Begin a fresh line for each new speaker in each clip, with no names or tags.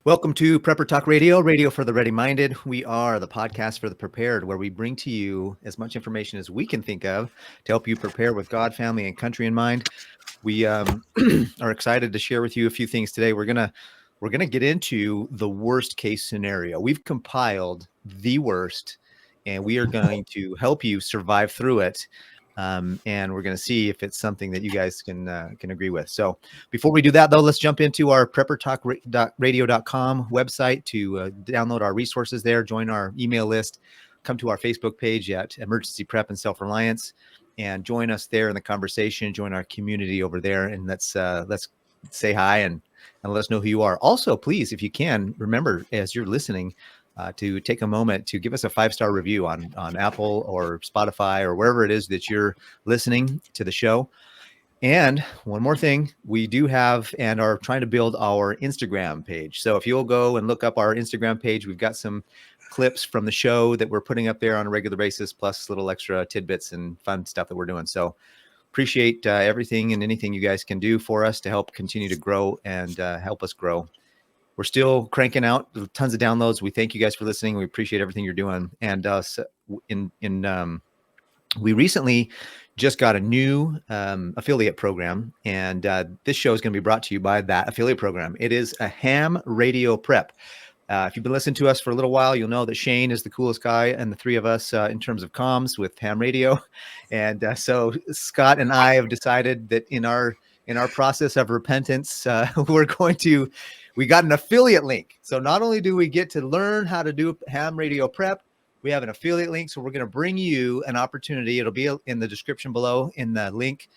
Welcome to Prepper Talk Radio, radio for the ready-minded. We are the podcast for the prepared, where we bring to you as much information as we can think of to help you prepare with God, family, and country in mind. We are excited to share with you a few things today. We're gonna get into the worst case scenario. We've compiled the worst, and we are going to help you survive through it. And we're going to see if it's something that you guys can agree with. So before we do that, though, let's jump into our preppertalkradio.com website to download our resources there, join our email list, come to our Facebook page at Emergency Prep and Self-Reliance, and join us there in the conversation, join our community over there, and let's say hi and let us know who you are. Also, please, if you can, remember as you're listening, to take a moment to give us a 5-star review on Apple or Spotify or wherever it is that you're listening to the show. And one more thing, we do have and are trying to build our Instagram page. So if you'll go and look up our Instagram page, we've got some clips from the show that we're putting up there on a regular basis, plus little extra tidbits and fun stuff that we're doing. So appreciate everything and anything you guys can do for us to help continue to grow and help us grow. We're still cranking out tons of downloads. We thank you guys for listening. We appreciate everything you're doing. And we recently just got a new affiliate program, and this show is going to be brought to you by that affiliate program. It is a ham radio prep. If you've been listening to us for a little while, you'll know that Shane is the coolest guy and the three of us in terms of comms with ham radio. And so Scott and I have decided that in our process of repentance, we got an affiliate link. So not only do we get to learn how to do ham radio prep, we have an affiliate link. So we're going to bring you an opportunity. It'll be in the description below in the link.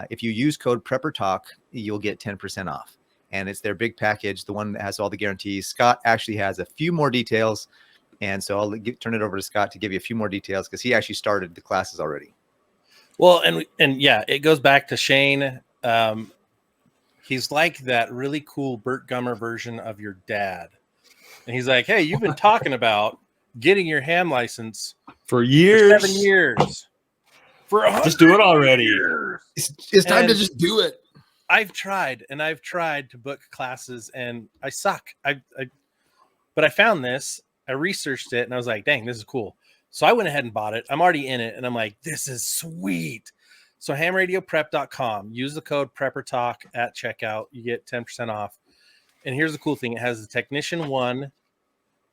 If you use code PrepperTalk, you'll get 10% off. And it's their big package, the one that has all the guarantees. Scott actually has a few more details. And so I'll turn it over to Scott to give you a few more details because he actually started the classes already.
Well, and yeah, it goes back to Shane. He's like that really cool Burt Gummer version of your dad. And he's like, hey, you've been talking about getting your ham license
for years.
For 7 years.
Just do it already.
It's time to just do it.
I've tried to book classes and I suck. But I found this, I researched it and I was like, dang, this is cool. So I went ahead and bought it. I'm already in it and I'm like, this is sweet. So hamradioprep.com, use the code PrepperTalk at checkout. You get 10% off. And here's the cool thing. It has the Technician 1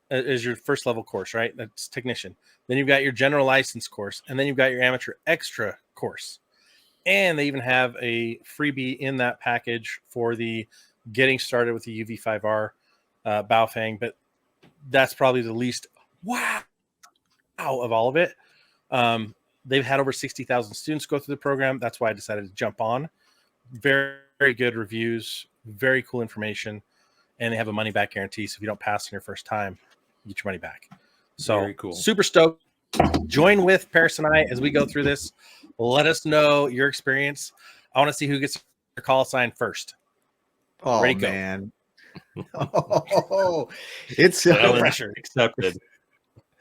as your first level course, right? That's Technician. Then you've got your General License course. And then you've got your Amateur Extra course. And they even have a freebie in that package for the getting started with the UV5R Baofeng. But that's probably the least wow of all of it. They've had over 60,000 students go through the program. That's why I decided to jump on. Very, very good reviews, very cool information, and they have a money-back guarantee. So if you don't pass on your first time, you get your money back. So very cool. Super stoked. Join with Paris and I as we go through this. Let us know your experience. I want to see who gets their call sign first.
Oh,
ready,
man. It's
no pressure accepted.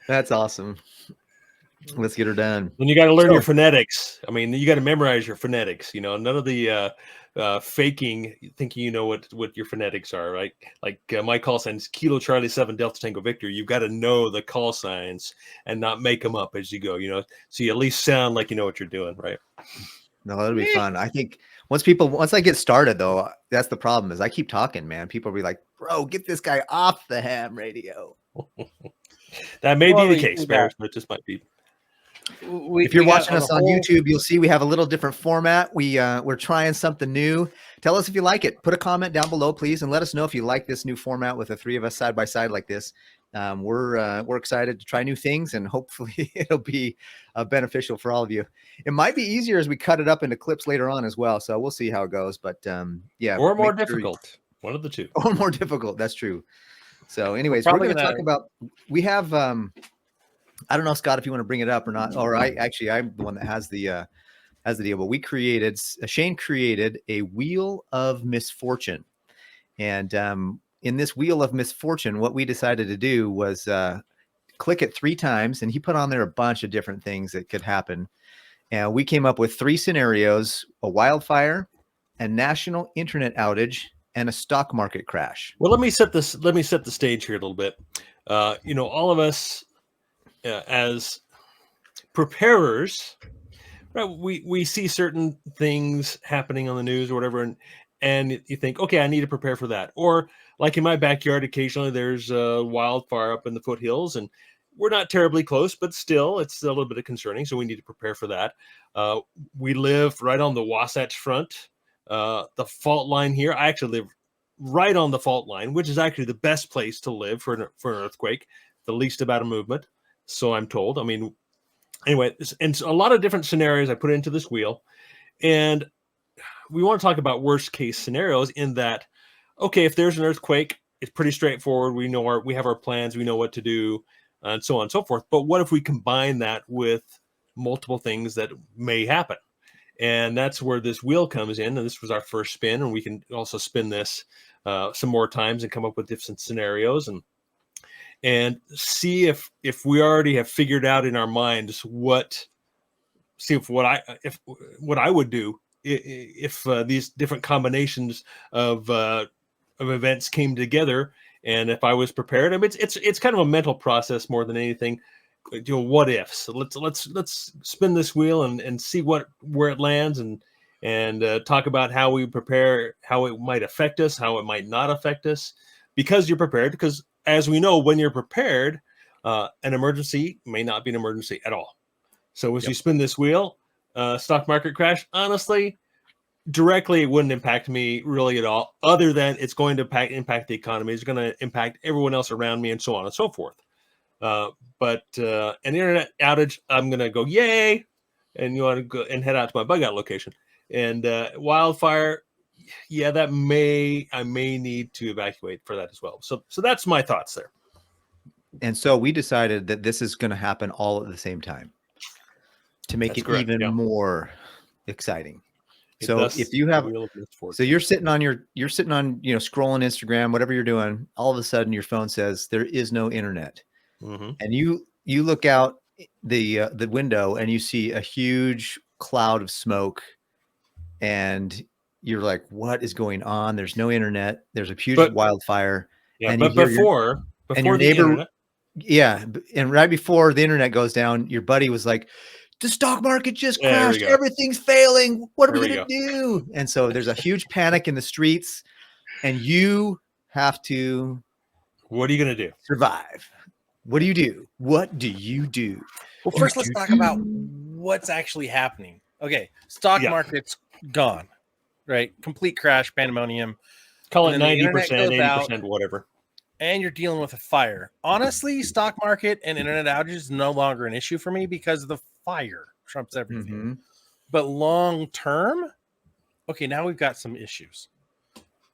That's awesome. Let's get her done.
When you got to learn your phonetics. I mean, you got to memorize your phonetics. You know, none of the faking, thinking you know what your phonetics are, right? Like my call sign is Kilo Charlie 7 Delta Tango Victor. You've got to know the call signs and not make them up as you go. You know, so you at least sound like you know what you're doing, right?
No, that'll be fun. I think once I get started, though, that's the problem. Is I keep talking, man. People will be like, "Bro, get this guy off the ham radio."
That may be the case, Barrett, but it just might be.
If you're watching us on YouTube, you'll see we have a little different format. We're trying something new. Tell us if you like it. Put a comment down below, please, and let us know if you like this new format with the three of us side by side like this. We're excited to try new things, and hopefully it'll be beneficial for all of you. It might be easier as we cut it up into clips later on as well. So we'll see how it goes. But yeah,
or more difficult. One of the two.
Or more difficult. That's true. So, anyways, we're going to talk about. We have. I don't know, Scott, if you want to bring it up or not. Or I'm the one that has the deal. But Shane created a wheel of misfortune, and in this wheel of misfortune, what we decided to do was click it 3 times, and he put on there a bunch of different things that could happen. We came up with 3 scenarios: a wildfire, a national internet outage, and a stock market crash.
Well, let me set the stage here a little bit. All of us as preparers, right? We see certain things happening on the news or whatever, and you think, okay, I need to prepare for that. Or like in my backyard, occasionally there's a wildfire up in the foothills, and we're not terribly close, but still, it's a little bit concerning. So we need to prepare for that. We live right on the Wasatch Front, the fault line here. I actually live right on the fault line, which is actually the best place to live for an earthquake, the least amount of movement. So I'm told. I mean, anyway, and a lot of different scenarios I put into this wheel, and we want to talk about worst case scenarios in that, okay, if there's an earthquake, it's pretty straightforward. We have our plans, we know what to do, and so on and so forth. But what if we combine that with multiple things that may happen? And that's where this wheel comes in. And this was our first spin, and we can also spin this some more times and come up with different scenarios and see if we already have figured out in our minds what I would do if these different combinations of events came together, and if I was prepared. I mean, it's kind of a mental process more than anything. What ifs. So let's spin this wheel and see where it lands, and talk about how we prepare, how it might affect us, how it might not affect us, because you're prepared. Because as we know, when you're prepared, an emergency may not be an emergency at all. So as you spin this wheel, stock market crash, honestly, directly it wouldn't impact me really at all, other than it's going to impact the economy. It's going to impact everyone else around me, and so on and so forth. But an internet outage, I'm going to go, yay, and you want to go and head out to my bug out location. And wildfire, yeah, I may need to evacuate for that as well. So that's my thoughts there.
And so we decided that this is going to happen all at the same time to make it even more exciting. So if you have, so you're sitting on scrolling Instagram, whatever you're doing, all of a sudden your phone says there is no internet.
Mm-hmm.
And you look out the window and you see a huge cloud of smoke, and you're like, what is going on? There's no internet. There's a huge wildfire.
Yeah,
and
but before
your neighbor,
internet.
Yeah. And right before the internet goes down, your buddy was like, the stock market just crashed. Everything's failing. What are we going to do? And so there's a huge panic in the streets, and you have to.
What are you going to do?
Survive. What do you do? What do you do?
Well, first let's talk about what's actually happening. Okay. Stock market's gone, right? Complete crash, pandemonium.
Call it 90%, 80%, whatever.
And you're dealing with a fire. Honestly, stock market and internet outages is no longer an issue for me because the fire trumps everything.
Mm-hmm.
But long term, okay, now we've got some issues.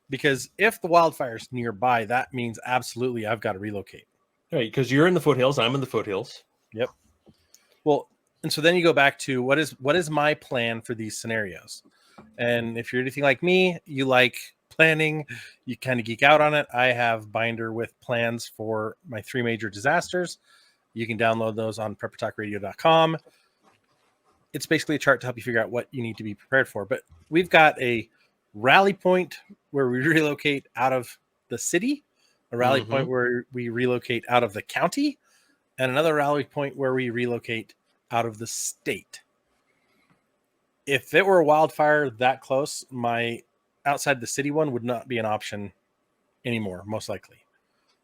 Because if the wildfire's nearby, that means absolutely I've got to relocate.
Right, because you're in the foothills, I'm in the foothills.
Yep. Well, and so then you go back to what is my plan for these scenarios? And if you're anything like me, you like planning, you kind of geek out on it. I have binder with plans for my 3 major disasters. You can download those on preppertalkradio.com. It's basically a chart to help you figure out what you need to be prepared for. But we've got a rally point where we relocate out of the city, a rally point where we relocate out of the county, and another rally point where we relocate out of the state. If it were a wildfire that close, my outside the city one would not be an option anymore, most likely.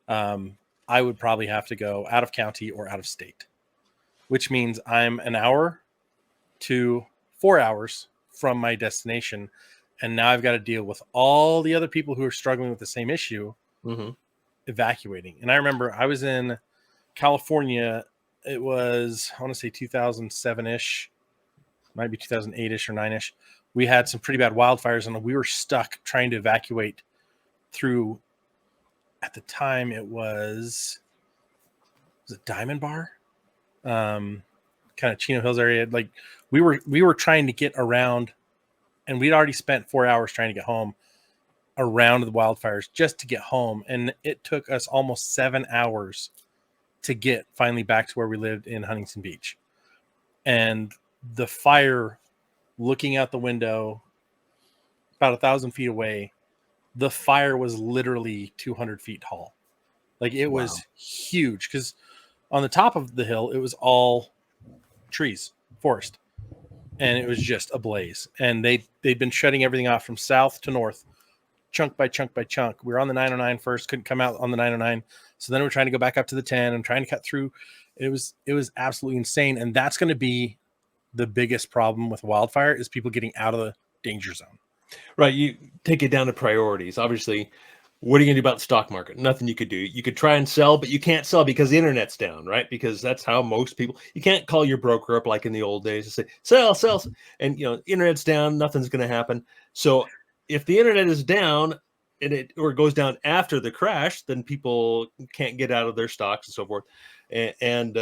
I would probably have to go out of county or out of state, which means I'm an hour to 4 hours from my destination. And now I've got to deal with all the other people who are struggling with the same issue, evacuating. And I remember I was in California. It was, I want to say 2007-ish, might be 2008-ish or 9-ish. We had some pretty bad wildfires, and we were stuck trying to evacuate through, at the time, it was it Diamond Bar? Kind of Chino Hills area. Like we were trying to get around, and we'd already spent 4 hours trying to get home around the wildfires just to get home. And it took us almost 7 hours to get finally back to where we lived in Huntington Beach. And the fire, looking out the window about 1,000 feet away, the fire was literally 200 feet tall. Like it was
Wow.
huge because on the top of the hill, it was all trees, forest, and it was just ablaze. And they'd been shutting everything off from south to north, chunk by chunk by chunk. We were on the 909 first, couldn't come out on the 909. So then we're trying to go back up to the 10 and trying to cut through. It was absolutely insane. And that's going to be the biggest problem with wildfire is people getting out of the danger zone.
Right. You take it down to priorities. Obviously, what are you going to do about the stock market? Nothing you could do. You could try and sell, but you can't sell because the internet's down, right? Because that's how most people, you can't call your broker up like in the old days and say, sell, sell. And, internet's down, nothing's going to happen. So if the internet is down and it goes down after the crash, then people can't get out of their stocks and so forth. And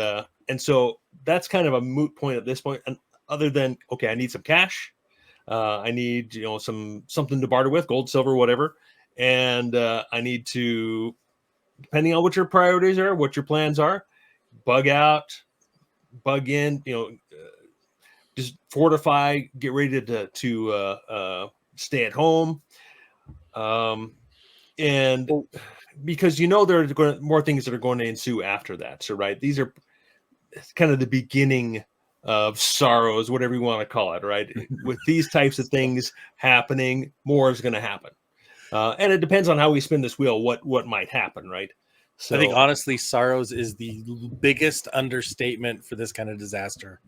so that's kind of a moot point at this point. And other than, okay, I need some cash. I need, something to barter with, gold, silver, whatever. And I need to, depending on what your priorities are, what your plans are, bug out, bug in, just fortify, get ready to stay at home. And because there are more things that are going to ensue after that. So, right, these are kind of the beginning of sorrows, whatever you want to call it, right? With these types of things happening, more is going to happen. And it depends on how we spin this wheel, what might happen, right? So
I think honestly, sorrows is the biggest understatement for this kind of disaster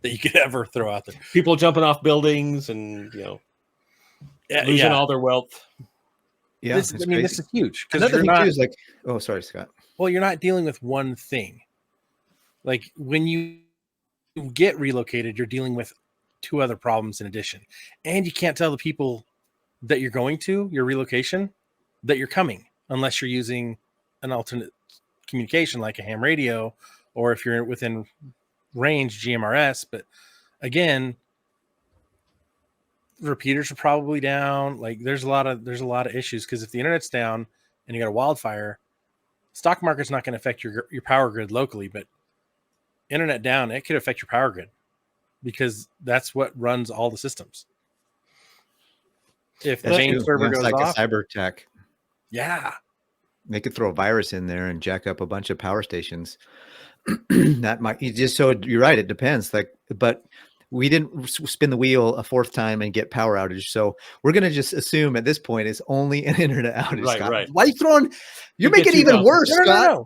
that you could ever throw out there.
People jumping off buildings and losing all their wealth.
Yeah,
this is huge.
Another thing too is like, oh, sorry, Scott.
Well, you're not dealing with one thing. Like when you get relocated, you're dealing with two other problems in addition, and you can't tell the people that you're going to your relocation that you're coming unless you're using an alternate communication like a ham radio, or if you're within range, GMRS. But again, repeaters are probably down. Like there's a lot of issues because if the internet's down and you got a wildfire, stock market's not going to affect your power grid locally, but internet down, it could affect your power grid because that's what runs all the systems. If the main server goes
like
off,
a cyber attack.
Yeah.
They could throw a virus in there and jack up a bunch of power stations. That might you're right. It depends. But we didn't spin the wheel a fourth time and get power outage. So we're going to just assume at this point it's only an internet outage.
Right,
Scott.
right.
Why are you throwing? You're making it even worse, Scott.
No.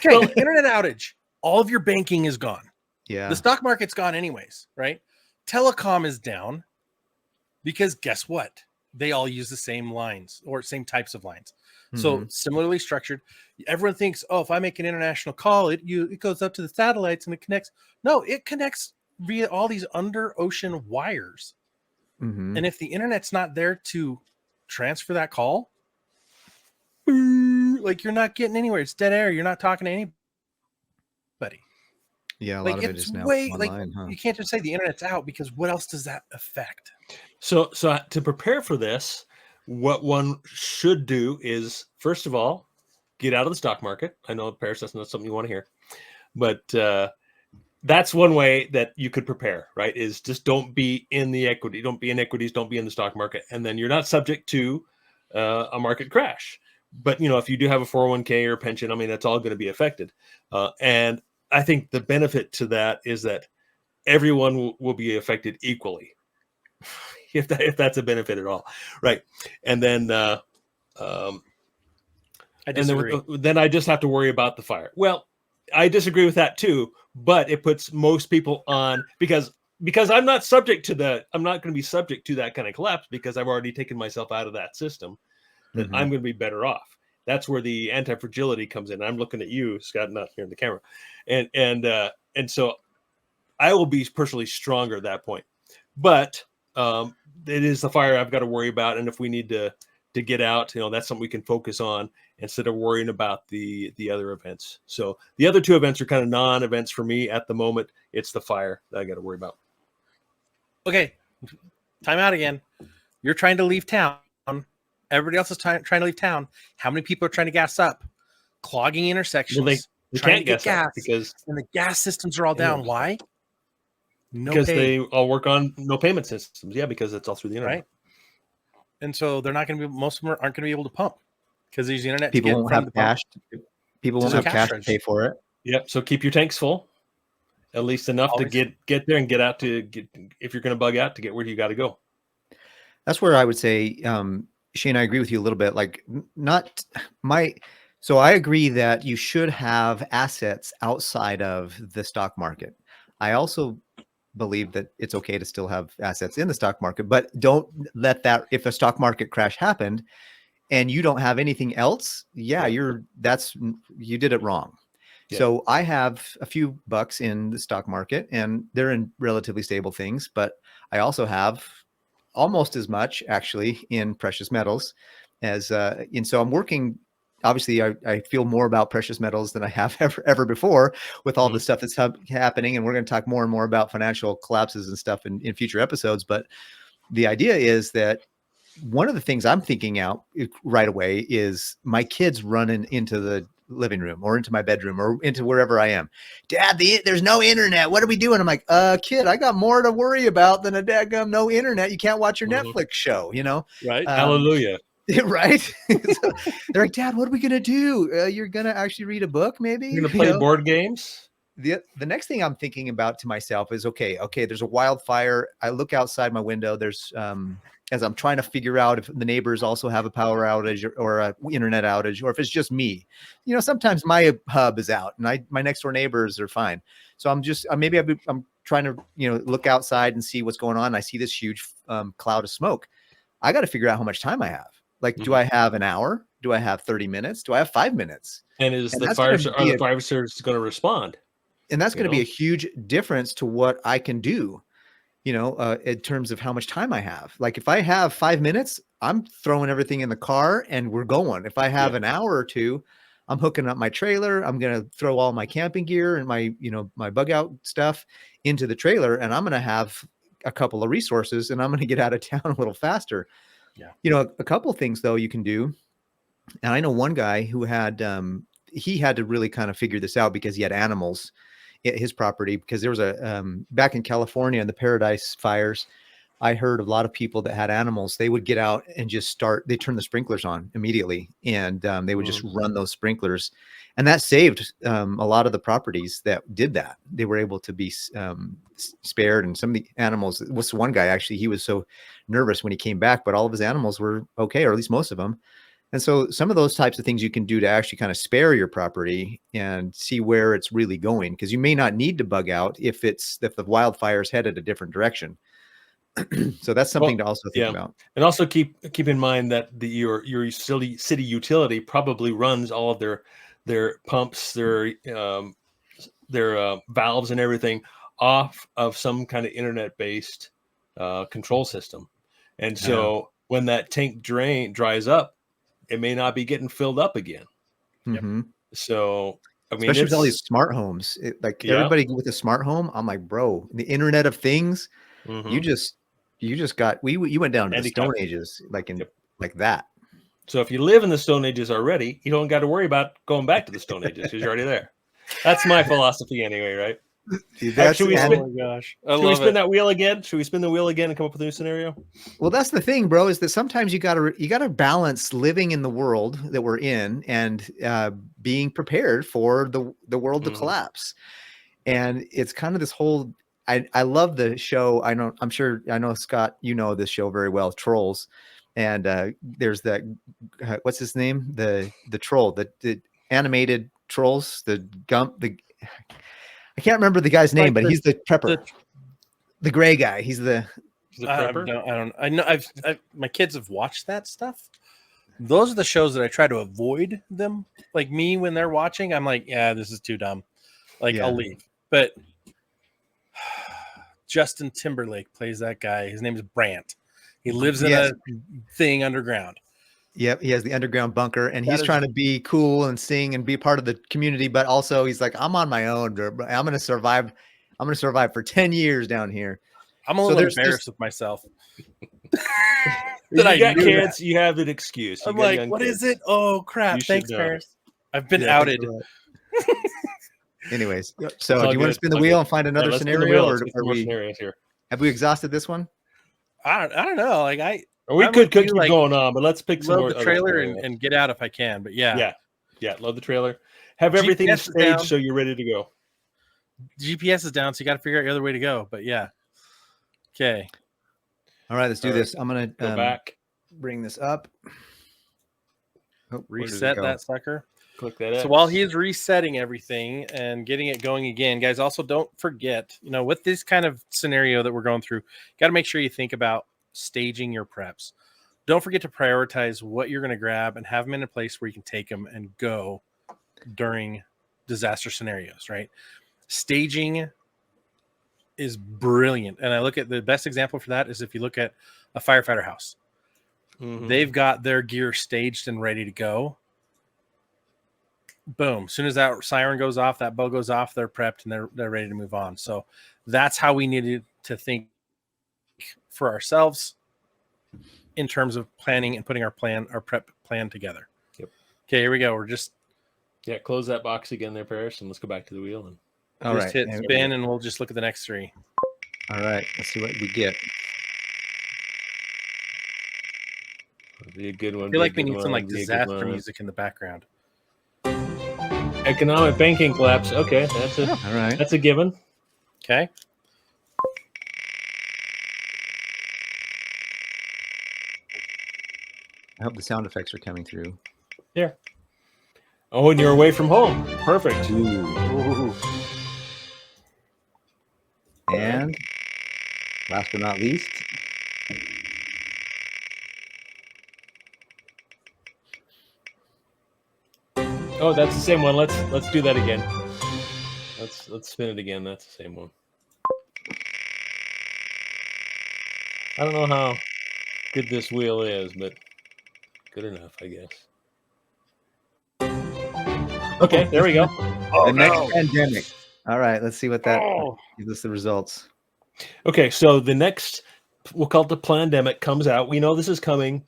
Okay, internet outage. All of your banking is gone.
Yeah.
The stock market's gone anyways, right? Telecom is down because guess what? They all use the same lines or same types of lines. So similarly structured. Everyone thinks, if I make an international call, it goes up to the satellites and it connects. No, it connects via all these under ocean wires. And if the internet's not there to transfer that call, like you're not getting anywhere. It's dead air. You're not talking to anybody.
Yeah, a lot of it is now online, huh?
You can't just say the internet's out because what else does that affect?
So to prepare for this, what one should do is, first of all, get out of the stock market. I know, Paris, that's not something you want to hear, but that's one way that you could prepare, right? Is just don't be in the equity, don't be in equities, don't be in the stock market, and then you're not subject to a market crash. But if you do have a 401k or a pension, I mean, that's all going to be affected. And I think the benefit to that is that everyone will be affected equally. If that's a benefit at all, right? And then, I disagree. Then I just have to worry about the fire. Well, I disagree with that too, but it puts most people on because I'm not subject to I'm not going to be subject to that kind of collapse because I've already taken myself out of that system. That I'm going to be better off. That's where the anti-fragility comes in. I'm looking at you, Scott, not here in the camera, and so I will be personally stronger at that point. But it is the fire I've got to worry about, and if we need to get out, that's something we can focus on instead of worrying about the other events. So the other two events are kind of non-events for me at the moment. It's the fire that I got to worry about.
Okay, time out again. You're trying to leave town. Everybody else is trying to leave town. How many people are trying to gas up? Clogging intersections.
Well, they
trying
can't
to get gas
because
and the gas systems are all down. Why?
Because they all work on no payment systems. Yeah, because it's all through the internet.
Right. and so they're not going to be. Most of them aren't going to be able to pump because there's the internet.
People
to get
won't
from
have
the pump
cash. People
to
won't
the
have
cash
cash to
register.
pay for it.
Yep. So keep your tanks full, at least enough
Always.
to get there and get out to get, if you're going to bug out, to get where you got to go.
That's where I would say, Shane, I agree with you a little bit. Like, not my. So I agree that you should have assets outside of the stock market. I also believe that it's okay to still have assets in the stock market, but don't let that, if a stock market crash happened and you don't have anything else, yeah, you did it wrong.
Yeah.
So I have a few bucks in the stock market and they're in relatively stable things, but I also have almost as much actually in precious metals as, and so I'm working. Obviously, I feel more about precious metals than I have ever before with all the stuff that's happening. And we're going to talk more and more about financial collapses and stuff in future episodes. But the idea is that one of the things I'm thinking out right away is my kids running into the living room or into my bedroom or into wherever I am. Dad, there's no internet. What are we doing? I'm like, kid, I got more to worry about than a daggum no internet. You can't watch your Netflix show, you know?
Right. Hallelujah.
Right. So they're like, Dad, what are we going to do? You're going to actually read a book, maybe?
You're going to play board games?
The next thing I'm thinking about to myself is, okay, there's a wildfire. I look outside my window. There's, as I'm trying to figure out if the neighbors also have a power outage or a internet outage, or if it's just me. You know, sometimes my hub is out and my next door neighbors are fine. So I'm just, I'm trying to, look outside and see what's going on. I see this huge cloud of smoke. I got to figure out how much time I have. Like, do I have an hour? Do I have 30 minutes? Do I have 5 minutes?
And the fire service going to respond?
And that's going to be a huge difference to what I can do, in terms of how much time I have. Like, if I have 5 minutes, I'm throwing everything in the car and we're going. If I have an hour or two, I'm hooking up my trailer. I'm going to throw all my camping gear and my, my bug out stuff into the trailer. And I'm going to have a couple of resources and I'm going to get out of town a little faster. Yeah. A couple of things though you can do. And I know one guy who had, he had to really kind of figure this out because he had animals at his property, because there was a, back in California in the Paradise fires, I heard a lot of people that had animals, they would get out and just they turn the sprinklers on immediately. And they would just run those sprinklers. And that saved a lot of the properties that did that. They were able to be spared. And some of the animals, was one guy, actually, he was so nervous when he came back, but all of his animals were okay, or at least most of them. And so some of those types of things you can do to actually kind of spare your property and see where it's really going, because you may not need to bug out if the wildfire is headed a different direction. So that's something to also think about.
And also keep in mind that your city utility probably runs all of their pumps, their valves and everything off of some kind of internet-based control system. And so when that tank dries up, it may not be getting filled up again.
Mm-hmm.
So, I mean,
especially with all these smart homes, everybody with a smart home, I'm like, bro, the Internet of Things, you just got, you went down to the Stone Ages, like that.
So if you live in the Stone Ages already, you don't got to worry about going back to the Stone Ages because you're already there. That's my philosophy anyway, right?
Dude,
should we spin,
oh my gosh.
Should we spin that wheel again? Should we spin the wheel again and come up with a new scenario?
Well, that's the thing, bro, is that sometimes you gotta balance living in the world that we're in and being prepared for the world to collapse. And it's kind of this whole, I love the show. I know Scott, you know this show very well, Trolls. And there's that, what's his name? The troll, the animated Trolls, I can't remember the guy's name, but he's the prepper, the gray guy. He's the
prepper. I know. My kids have watched that stuff. Those are the shows that I try to avoid them. Like me, when they're watching, I'm like, yeah, this is too dumb. Like I'll leave. But Justin Timberlake plays that guy. His name is Brant. He lives in a thing underground.
Yep, he has the underground bunker, and he's trying to be cool and sing and be part of the community, but also he's like, I'm on my own. I'm going to survive. I'm going to survive for 10 years down here.
I'm a little embarrassed with myself.
You got kids, you have an excuse.
I'm like, what is it? Oh, crap. Thanks, parents. I've been outed.
Anyways, so do you want to spin the wheel and find another scenario, or have we exhausted this one?
I don't know. Like
Or we
I'm
could
with you,
keep
like,
going on, but let's pick some
load
more
the
other
trailer
scenarios.
and get out if I can. But yeah,
Load the trailer. Have everything
GPS is down.
staged so you're ready to go.
GPS is down, so you got to figure out the other way to go. But yeah, okay.
All right, let's do
All right.
this. I'm gonna
Go back.
bring this up. Oh, where does it
Reset
go?
that sucker.
Click that.
So while he's resetting everything and getting it going again, guys, also don't forget, with this kind of scenario that we're going through, got to make sure you think about staging your preps. Don't forget to prioritize what you're going to grab and have them in a place where you can take them and go during disaster scenarios, right? Staging is brilliant. And I look at the best example for that is if you look at a firefighter house.
Mhm.
They've got their gear staged and ready to go. Boom. As soon as that siren goes off, that bell goes off, they're prepped and they're ready to move on. So that's how we needed to think for ourselves in terms of planning and putting our prep plan together.
Yep.
Okay, here we go. We're just
close that box again there, Paris, and let's go back to the wheel. And
All
just
right.
hit spin and we'll just look at the next three.
All right. Let's see what we get.
it'll be a good one.
I feel like we need some like disaster music in the background.
Economic banking collapse. Okay,
All right.
that's a given.
Okay.
I hope the sound effects are coming through.
Yeah. Oh, and you're away from home. Perfect.
Ooh.
And last but not least,
Oh, that's the same one. Let's do that again. Let's spin it again. That's the same one. I don't know how good this wheel is, but good enough, I guess. Okay, there we go.
the next pandemic. All right, let's see what that gives us the results.
Okay, so the next, we'll call it the pandemic, comes out. We know this is coming.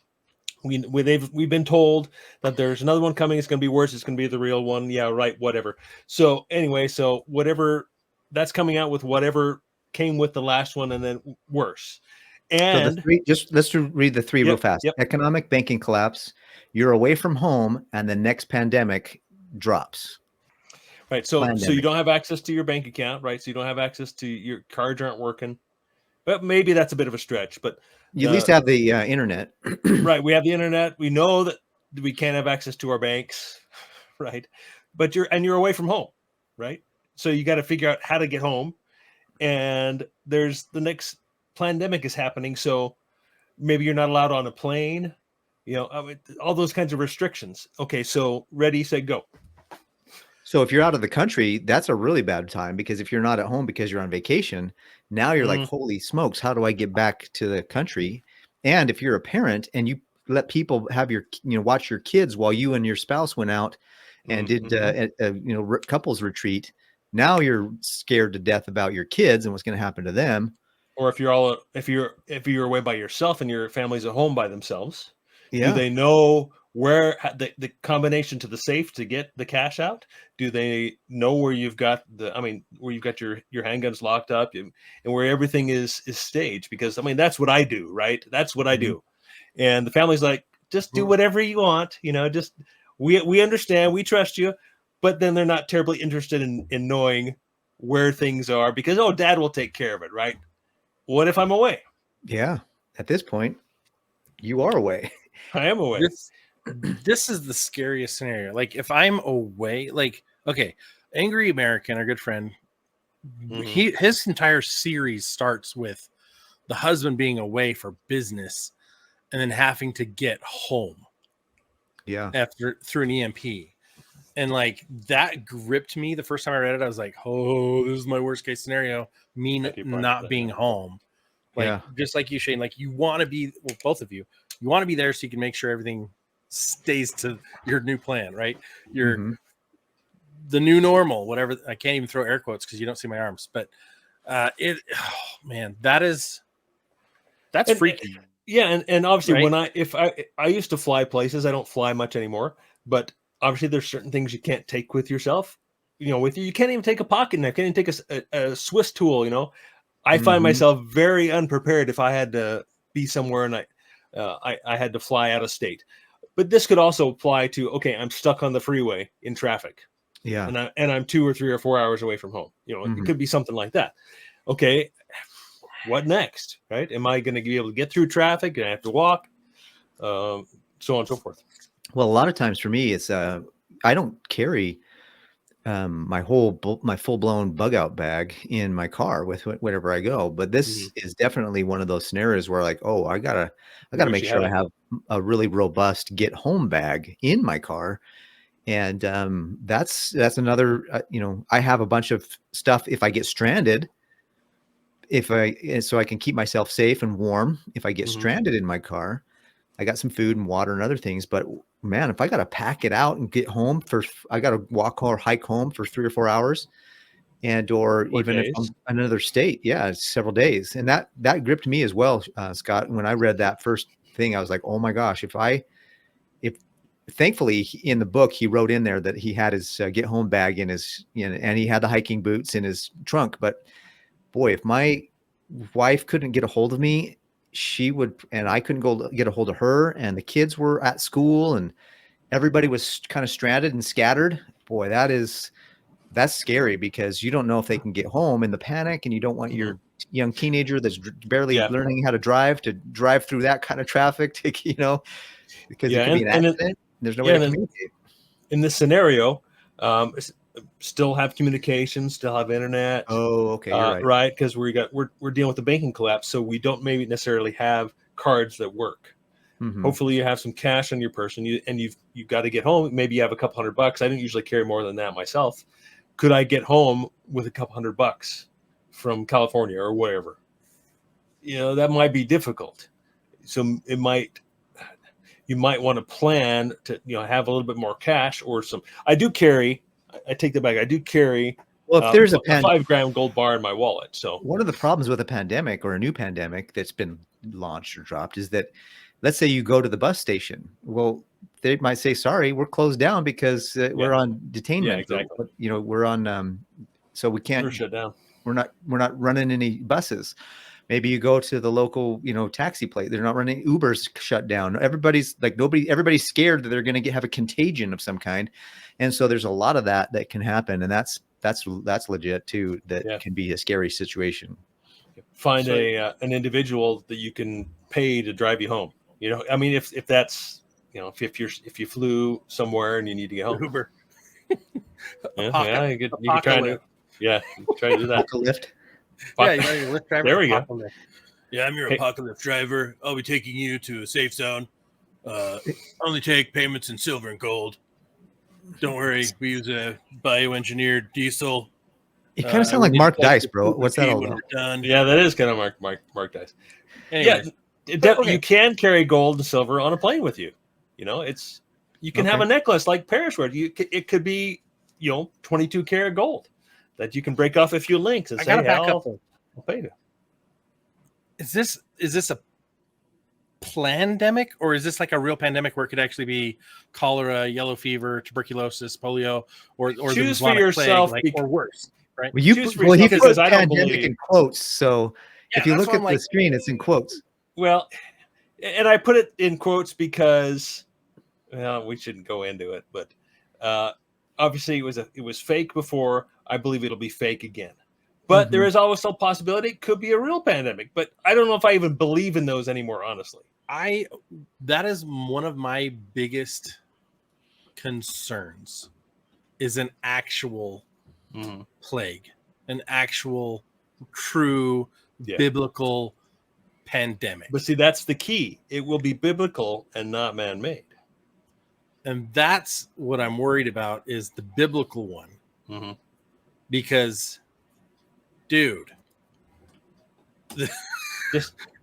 We've been told that there's another one coming. It's going to be worse. It's going to be the real one. Yeah, right. Whatever. So anyway, whatever that's coming out with, whatever came with the last one, and then worse. And
so the three, let's read the three real fast.
Yep.
Economic banking collapse. You're away from home, and the next pandemic drops.
Right. So
Pandemic.
so you don't have access to your bank account, right? So you don't have access to your cards aren't working. But maybe that's a bit of a stretch. But
You at least have the internet.
right. We have the internet. We know that we can't have access to our banks, right? But you're away from home, right? So you got to figure out how to get home. And there's the next pandemic is happening. So maybe you're not allowed on a plane, all those kinds of restrictions. Okay. So ready, set, go.
So if you're out of the country, that's a really bad time, because if you're not at home because you're on vacation, now you're like, holy smokes, how do I get back to the country? And if you're a parent and you let people have watch your kids while you and your spouse went out and did couples retreat, now you're scared to death about your kids and what's going to happen to them.
Or if you're away by yourself and your family's at home by themselves,
Yeah.
do they know where the combination to the safe to get the cash out? Do they know where you've got your handguns locked up and where everything is staged? Because that's what I do, right? That's what I do. And the family's like, just do whatever you want, just we understand, we trust you, but then they're not terribly interested in knowing where things are, because dad will take care of it, right? What if I'm away?
Yeah. At this point, you are away.
I am away.
This is the scariest scenario. Like, if I'm away, okay, Angry American, our good friend, his entire series starts with the husband being away for business and then having to get home.
Yeah.
Through an EMP. And that gripped me the first time I read it. I was like, oh, this is my worst case scenario. Me not being home. Just like you, Shane, you want to be, well, both of you want to be there so you can make sure everything stays to your new plan, right? The new normal, whatever. I can't even throw air quotes because you don't see my arms, but that's freaky.
Yeah. And obviously
right?
if I used to fly places, I don't fly much anymore, but obviously there's certain things you can't take with yourself, with you. You can't even take a pocket knife, can't even take a Swiss tool, I find myself very unprepared if I had to be somewhere and I had to fly out of state. But this could also apply to, okay, I'm stuck on the freeway in traffic.
Yeah.
And I'm 2 or 3 or 4 hours away from home. You know, it could be something like that. Okay, what next, right? Am I going to be able to get through traffic? And I have to walk? So on and so forth.
Well, a lot of times for me, it's I don't carry my full blown bug out bag in my car with wherever I go. But this is definitely one of those scenarios where like, oh, I gotta make sure I have a really robust get home bag in my car. And that's another, I have a bunch of stuff if I get stranded, so I can keep myself safe and warm. If I get stranded in my car, I got some food and water and other things. But man, if I got to pack it out and get home I got to walk or hike home for 3 or 4 hours, or even if I'm in another state, it's several days. And that gripped me as well, Scott. When I read that first thing, I was like, oh my gosh, if thankfully in the book, he wrote in there that he had his get home bag in his, and he had the hiking boots in his trunk. But boy, if my wife couldn't get a hold of me, she would, and I couldn't go get a hold of her, and the kids were at school and everybody was kind of stranded and scattered. Boy, that's scary, because you don't know if they can get home in the panic, and you don't want your young teenager that's barely learning how to drive through that kind of traffic because it could be an accident. There's no way to communicate.
In this scenario, still have communication, still have internet.
Oh, okay, you're
right? Because we're dealing with the banking collapse, so we don't maybe necessarily have cards that work. Hopefully, you have some cash on your person, you've got to get home. Maybe you have a couple $100. I don't usually carry more than that myself. Could I get home with a couple $100 from California or whatever? That might be difficult. So you might want to plan to have a little bit more cash or some. I take the bag. I do carry.
Well, if there's a
$5 gold bar in my wallet. So
one of the problems with a pandemic or a new pandemic that's been launched or dropped is that, let's say you go to the bus station. Well, they might say, sorry, we're closed down because we're on detainment.
Yeah, exactly.
But, we're on, so we can't.
We're shut down.
We're not running any buses. Maybe you go to the local, taxi place. They're not running. Uber's shut down. Everybody's scared that they're going to have a contagion of some kind. And so there's a lot of that can happen. And that's legit too. That can be a scary situation.
Find an individual that you can pay to drive you home. I mean, if that's, if you flew somewhere and you need to get home.
Uber.
You can try to, try to do that.
Lift.
Yeah, you're a Lyft driver.
There we go.
Yeah, I'm your apocalypse driver. I'll be taking you to a safe zone. Only take payments in silver and gold. Don't worry, we use a bioengineered diesel.
You kind of sound like Mark Dice, bro. What's that all about?
Yeah, that is kind of Mark Dice.
Anyway,
you can carry gold and silver on a plane with you. You can have a necklace like Parrish would. It could be 22 karat gold that you can break off a few links and say, I'll pay you.
Is this a pandemic, or is this like a real pandemic where it could actually be cholera, yellow fever, tuberculosis, polio, or
choose for yourself,
plague, or worse, right?
Well, he put pandemic in quotes, so if you look at the screen, it's in quotes.
Well, and I put it in quotes because, we shouldn't go into it, but obviously it was fake before. I believe it'll be fake again. But there is always some possibility it could be a real pandemic. But I don't know if I even believe in those anymore, honestly.
That is one of my biggest concerns, is an actual plague, an actual true biblical pandemic.
But see, that's the key. It will be biblical and not man-made.
And that's what I'm worried about, is the biblical one. Because, dude,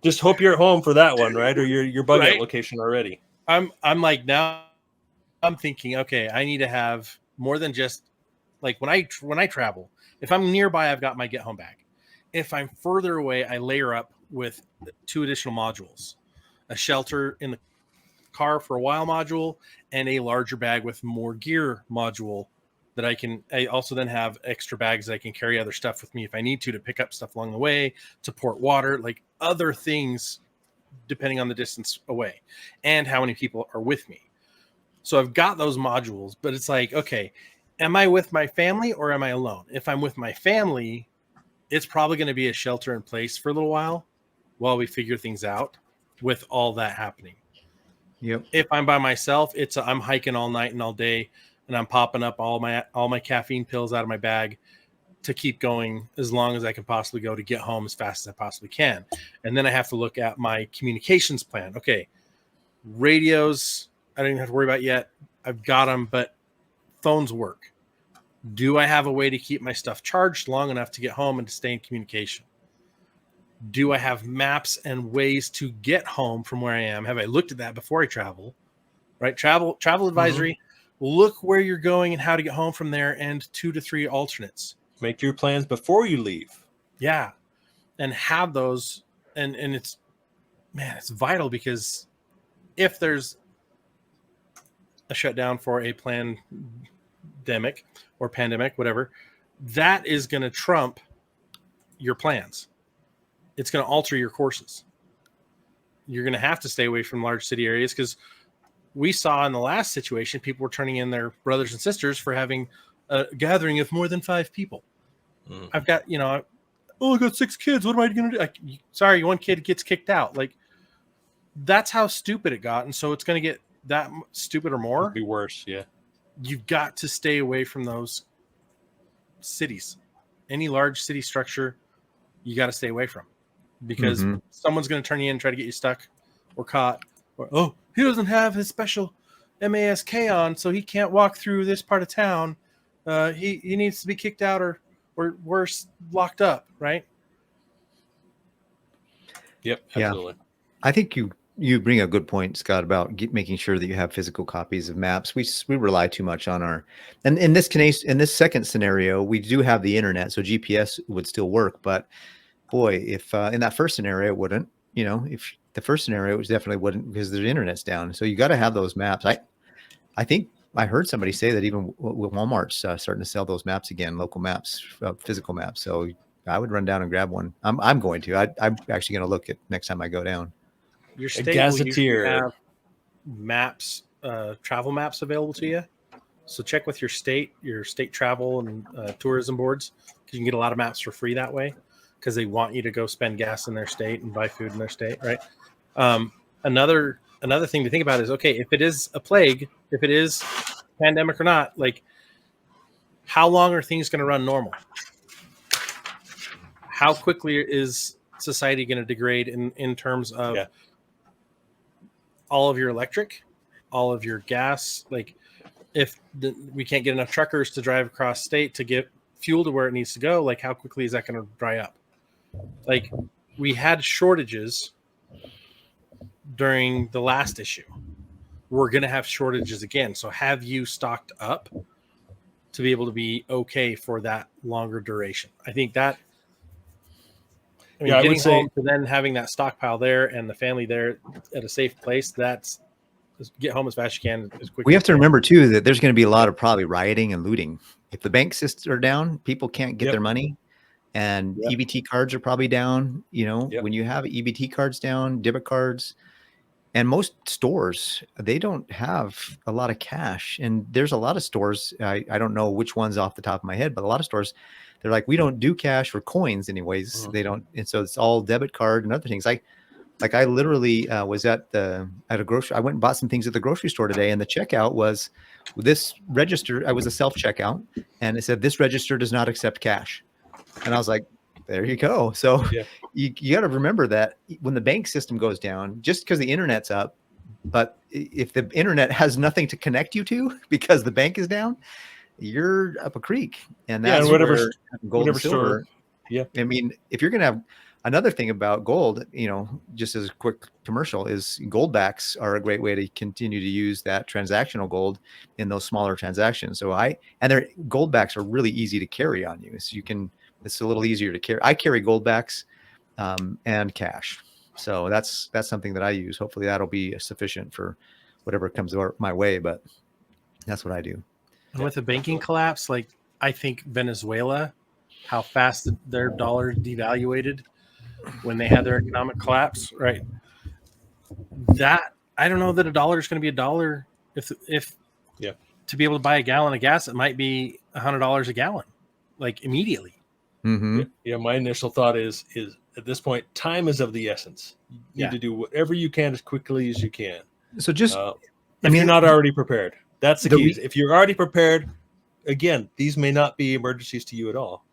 just hope you're at home for that one, right? Or your bug out location already.
I'm like, now I'm thinking, okay, I need to have more than just like when I travel. If I'm nearby, I've got my get home bag. If I'm further away, I layer up with 2 additional modules: a shelter in the car for a while module, and a larger bag with more gear module that I also then have extra bags that I can carry other stuff with me if I need to pick up stuff along the way, to port water, like other things depending on the distance away and how many people are with me. So I've got those modules, but it's like, okay, am I with my family or am I alone? If I'm with my family, it's probably going to be a shelter in place for a little while we figure things out with all that happening.
Yep.
If I'm by myself, I'm hiking all night and all day, and I'm popping up all my caffeine pills out of my bag to keep going as long as I can possibly go to get home as fast as I possibly can. And then I have to look at my communications plan. Okay, radios, I don't even have to worry about yet. I've got them, but phones work. Do I have a way to keep my stuff charged long enough to get home and to stay in communication? Do I have maps and ways to get home from where I am? Have I looked at that before I travel? Right? Travel advisory. Look where you're going and how to get home from there, and 2 to 3 alternates.
Make your plans before you leave.
Yeah. And have those. And it's vital, because if there's a shutdown for a pandemic, whatever, that is going to trump your plans. It's going to alter your courses. You're going to have to stay away from large city areas, because we saw in the last situation, people were turning in their brothers and sisters for having a gathering of more than 5 people. I've got, I got 6 kids. What am I going to do? Sorry, one kid gets kicked out. Like, that's how stupid it got. And so it's going to get that stupid or more.
It'll be worse. Yeah.
You've got to stay away from those cities. Any large city structure, you got to stay away from, because someone's going to turn you in and try to get you stuck or caught, or, he doesn't have his special mask on, so he can't walk through this part of town. He needs to be kicked out or worse, locked up, right?
Yep, absolutely.
Yeah. I think you bring a good point, Scott, about making sure that you have physical copies of maps. We rely too much on and in this case, in this second scenario, we do have the internet, so GPS would still work. But boy, if in that first scenario it wouldn't, if the first scenario it definitely wouldn't, because the internet's down. So you got to have those maps. I think I heard somebody say that even Walmart's starting to sell those maps again, local maps, physical maps. So I would run down and grab one. I'm going to. I'm actually going to look at next time I go down.
Your state will usually have maps, travel maps available to you. So check with your state travel and tourism boards, because you can get a lot of maps for free that way, because they want you to go spend gas in their state and buy food in their state, right? Another thing to think about is, okay, if it is a plague, if it is pandemic or not, like, how long are things going to run normal? How quickly is society going to degrade in terms of all of your electric, all of your gas? Like, if we can't get enough truckers to drive across state to get fuel to where it needs to go, like, how quickly is that going to dry up? Like, we had shortages during the last issue. We're going to have shortages again. So have you stocked up to be able to be okay for that longer duration? I think that, getting home to then having that stockpile there and the family there at a safe place, that's get home as fast as you can, as quickly.
We have to remember too that there's going to be a lot of probably rioting and looting. If the bank systems are down, people can't get their money, and EBT cards are probably down. When you have EBT cards down, debit cards, and most stores, they don't have a lot of cash. And there's a lot of stores, I don't know which ones off the top of my head, but a lot of stores, they're like, we don't do cash or coins anyways. They don't. And so it's all debit card and other things. I literally was at a grocery. I went and bought some things at the grocery store today, and the checkout was this register. I was a self-checkout, and it said, this register does not accept cash. And I was like, there you go. So you got to remember that when the bank system goes down, just because the internet's up, but if the internet has nothing to connect you to because the bank is down, you're up a creek. And that's whatever gold and silver.
Yeah.
I mean, if you're going to have another thing about gold, just as a quick commercial, is Goldbacks are a great way to continue to use that transactional gold in those smaller transactions. So their Goldbacks are really easy to carry on you. So it's a little easier to carry. I carry Goldbacks and cash. So that's something that I use. Hopefully that'll be sufficient for whatever comes my way, but that's what I do.
And with the banking collapse, like, I think Venezuela, how fast their dollar devaluated when they had their economic collapse, right? that I don't know that $1 is going to be $1. If
Yeah.
to be able to buy a gallon of gas, it might be $100 a gallon, like immediately.
Mm-hmm.
Yeah. My initial thought is at this point, time is of the essence. You need to do whatever you can as quickly as you can.
So just,
if you're not already prepared, that's the key. If you're already prepared, again, these may not be emergencies to you at all.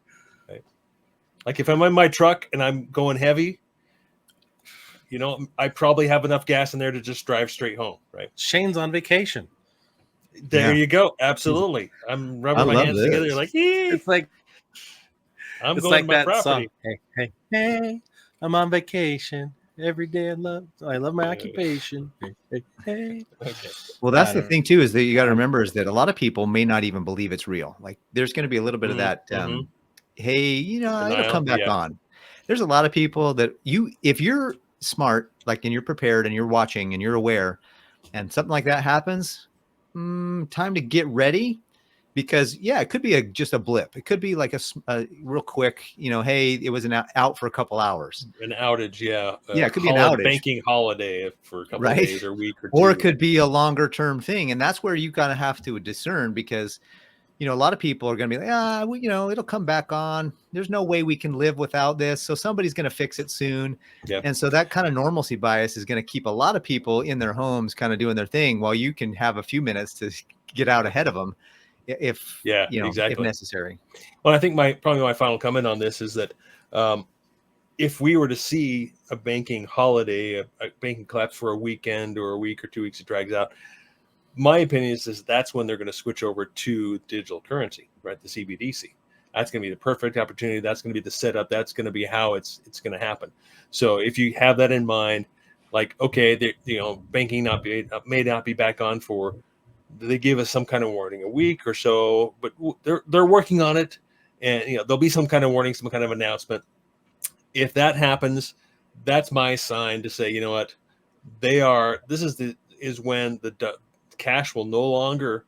Right? Like if I'm in my truck and I'm going heavy, I probably have enough gas in there to just drive straight home. Right?
Shane's on vacation.
There you go. Absolutely. I'm rubbing my hands together. Like,
it's like
I'm
it's
going
like
to my
that
property.
song. Hey, I'm on vacation. Every day I love my occupation. Hey.
Okay.
Well, that's the thing too, is that you got to remember is that a lot of people may not even believe it's real. Like there's going to be a little bit of that, hey, it'll come back on. There's a lot of people that if you're smart, like, and you're prepared and you're watching and you're aware and something like that happens, time to get ready. Because it could be just a blip. It could be like a real quick, hey, it was out for a couple hours.
An outage,
it could be an outage.
Banking holiday for a couple of days or a week or two.
Or it could be a longer term thing. And that's where you kind of have to discern, because, a lot of people are going to be like, it'll come back on. There's no way we can live without this. So somebody's going to fix it soon.
Yep.
And so that kind of normalcy bias is going to keep a lot of people in their homes kind of doing their thing while you can have a few minutes to get out ahead of them. If necessary.
Well, I think my final comment on this is that if we were to see a banking holiday, a banking collapse for a weekend or a week or 2 weeks, it drags out. My opinion is that's when they're going to switch over to digital currency, right? The CBDC. That's going to be the perfect opportunity. That's going to be the setup. That's going to be how it's going to happen. So if you have that in mind, like, okay, banking may not be back on for. They give us some kind of warning, a week or so, but they're working on it, and there'll be some kind of warning, some kind of announcement. If that happens, that's my sign to say, you know what, this is when the cash will no longer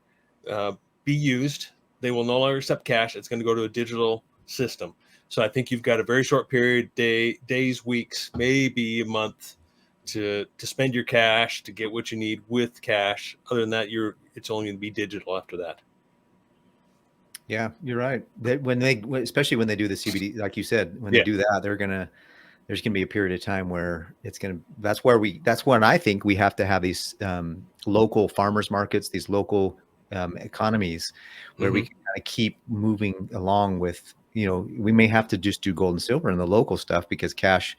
be used. They will no longer accept cash. It's going to go to a digital system. So I think you've got a very short period, days, weeks, maybe a month to spend your cash, to get what you need with cash. Other than that, it's only going to be digital after that.
Yeah, you're right. Especially when they do the CBD, like you said, when they do that, there's going to be a period of time where that's when I think we have to have these local farmers markets, these local economies where we can kind of keep moving along with, we may have to just do gold and silver in the local stuff because cash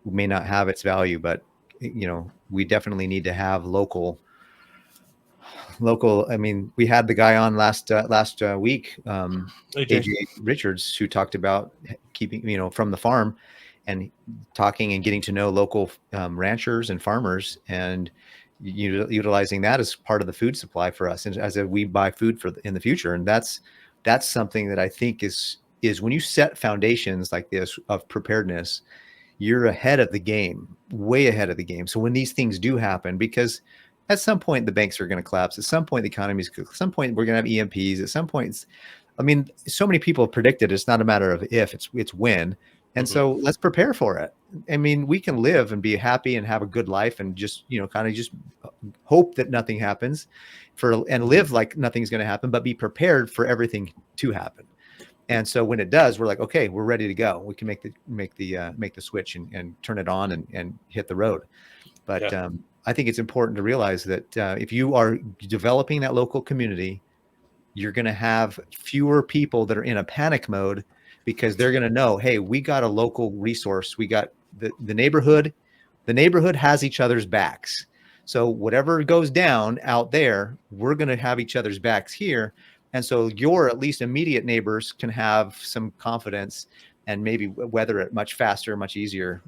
may not have its value, but we definitely need to have local. I mean, we had the guy on last week, AJ Richards, who talked about keeping, from the farm and talking and getting to know local ranchers and farmers and utilizing that as part of the food supply for us. And as we buy food in the future. And that's something that I think is when you set foundations like this of preparedness, you're ahead of the game, way ahead of the game. So when these things do happen, because at some point the banks are going to collapse, at some point the economy's, at some point we're going to have EMPs, at some point, so many people predicted it's not a matter of if, it's when. And so let's prepare for it. I mean, we can live and be happy and have a good life and just, kind of just hope that nothing happens and live like nothing's going to happen, but be prepared for everything to happen. And so when it does, we're like, okay, we're ready to go. We can make the switch and turn it on and hit the road. But I think it's important to realize that if you are developing that local community, you're going to have fewer people that are in a panic mode because they're going to know, hey, we got a local resource. We got the neighborhood. The neighborhood has each other's backs. So whatever goes down out there, we're going to have each other's backs here. And so your at least immediate neighbors can have some confidence and maybe weather it much faster, much easier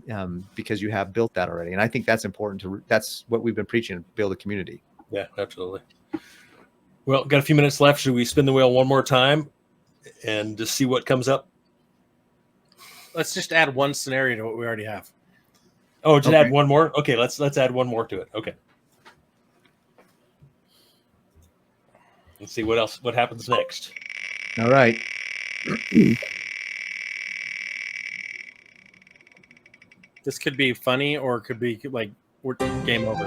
because you have built that already. And I think that's important that's what we've been preaching, build a community.
Yeah, absolutely. Well, got a few minutes left. Should we spin the wheel one more time and just see what comes up?
Let's just add one scenario to what we already have.
Oh, just add one more? Okay, let's add one more to it. Okay. Let's see what happens next.
All right.
This could be funny or it could be like we're game over.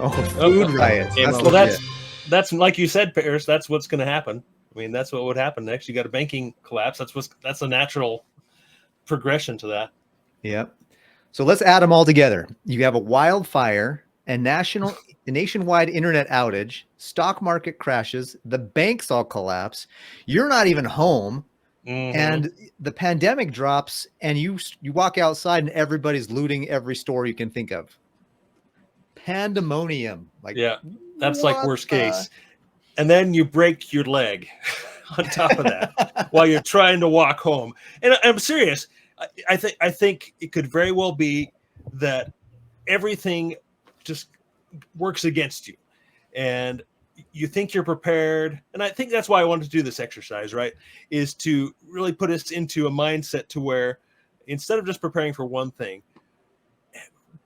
Oh, food riots.
Game
That's
over.
Well,
legit.
that's like you said, Paris. That's what's going to happen. I mean, that's what would happen next. You got a banking collapse. That's a natural progression to that.
Yep. So let's add them all together. You have a wildfire, a nationwide internet outage, stock market crashes, the banks all collapse. You're not even home, and the pandemic drops, and you walk outside, and everybody's looting every store you can think of. Pandemonium. Like,
yeah, that's like
what
worst
the-
case. And then you break your leg on top of that while you're trying to walk home. And I'm serious. I think it could very well be that everything just works against you, and you think you're prepared. And I think that's why I wanted to do this exercise, right? Is to really put us into a mindset to where instead of just preparing for one thing,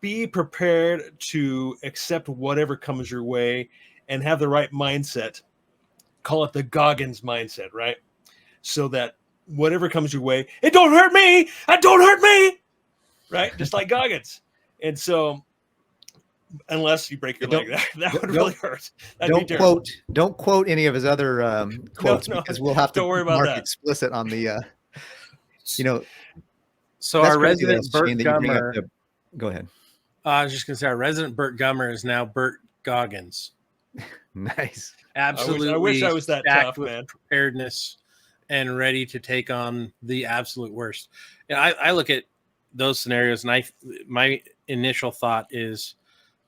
be prepared to accept whatever comes your way and have the right mindset. Call it the Goggins mindset, right? So that whatever comes your way, it don't hurt me. It don't hurt me, right? Just like Goggins. And so, unless you break your leg, that would really hurt.
Don't quote any of his other quotes, because we'll have to
don't worry about
mark
that.
explicit on the.
So our resident Bert Gummer.
Go ahead.
I was just going to say our resident Bert Gummer is now Bert Goggins.
Nice.
Absolutely.
I wish I was that tough, man.
Preparedness and ready to take on the absolute worst. And I look at those scenarios, and my initial thought is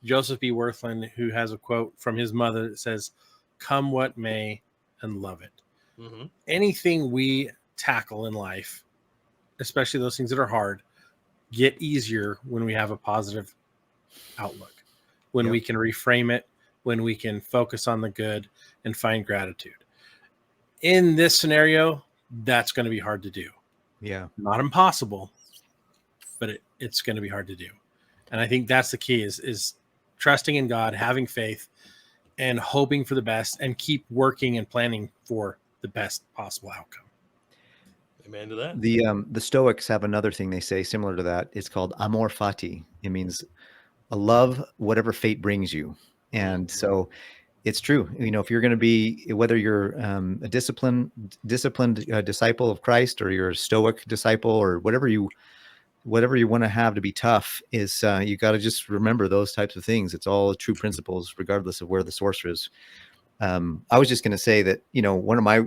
Joseph B. Worthland, who has a quote from his mother that says, "Come what may, and love it."
Mm-hmm.
Anything we tackle in life, especially those things that are hard, get easier when we have a positive outlook, when we can reframe it, when we can focus on the good and find gratitude. In this scenario, that's going to be hard to do.
Yeah.
Not impossible, but it's going to be hard to do. And I think that's the key is trusting in God, having faith, and hoping for the best, and keep working and planning for the best possible outcome.
Amen to that.
The Stoics have another thing they say similar to that. It's called amor fati. It means a love whatever fate brings you. And so it's true. If you're going to be, whether you're a disciplined disciple of Christ, or you're a Stoic disciple, or whatever you want to have to be tough, is you got to just remember those types of things. It's all true principles, regardless of where the source is. I was just going to say that, one of my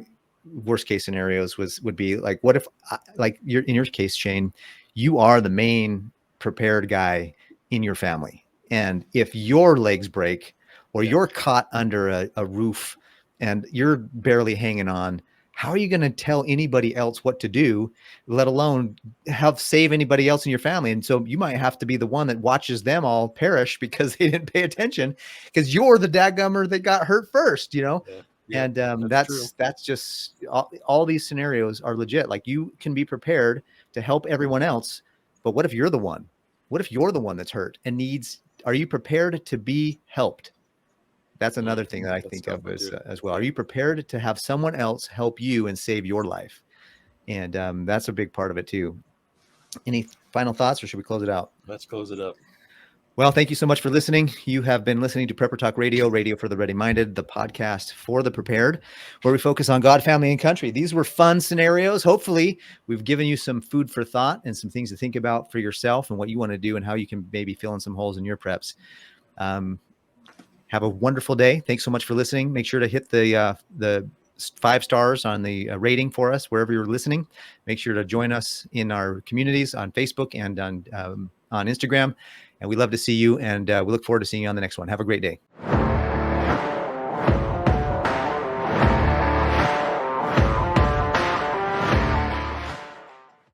worst case scenarios would be like, what if, like in your case, Shane, you are the main prepared guy in your family. And if your legs break, or you're caught under a roof and you're barely hanging on, how are you going to tell anybody else what to do, let alone save anybody else in your family? And so you might have to be the one that watches them all perish because they didn't pay attention, because you're the dadgummer that got hurt first,
Yeah.
And that's just all these scenarios are legit. Like, you can be prepared to help everyone else, but what if you're the one? What if you're the one that's hurt and are you prepared to be helped? That's another thing that I think of as well. Are you prepared to have someone else help you and save your life? And that's a big part of it too. Any final thoughts, or should we close it out?
Let's close it up.
Well, thank you so much for listening. You have been listening to Prepper Talk Radio, radio for the ready-minded, the podcast for the prepared, where we focus on God, family, and country. These were fun scenarios. Hopefully, we've given you some food for thought and some things to think about for yourself and what you want to do and how you can maybe fill in some holes in your preps. Have a wonderful day. Thanks so much for listening. Make sure to hit the 5 stars on the rating for us wherever you're listening. Make sure to join us in our communities on Facebook and on Instagram. And we love to see you, and we look forward to seeing you on the next one. Have a great day.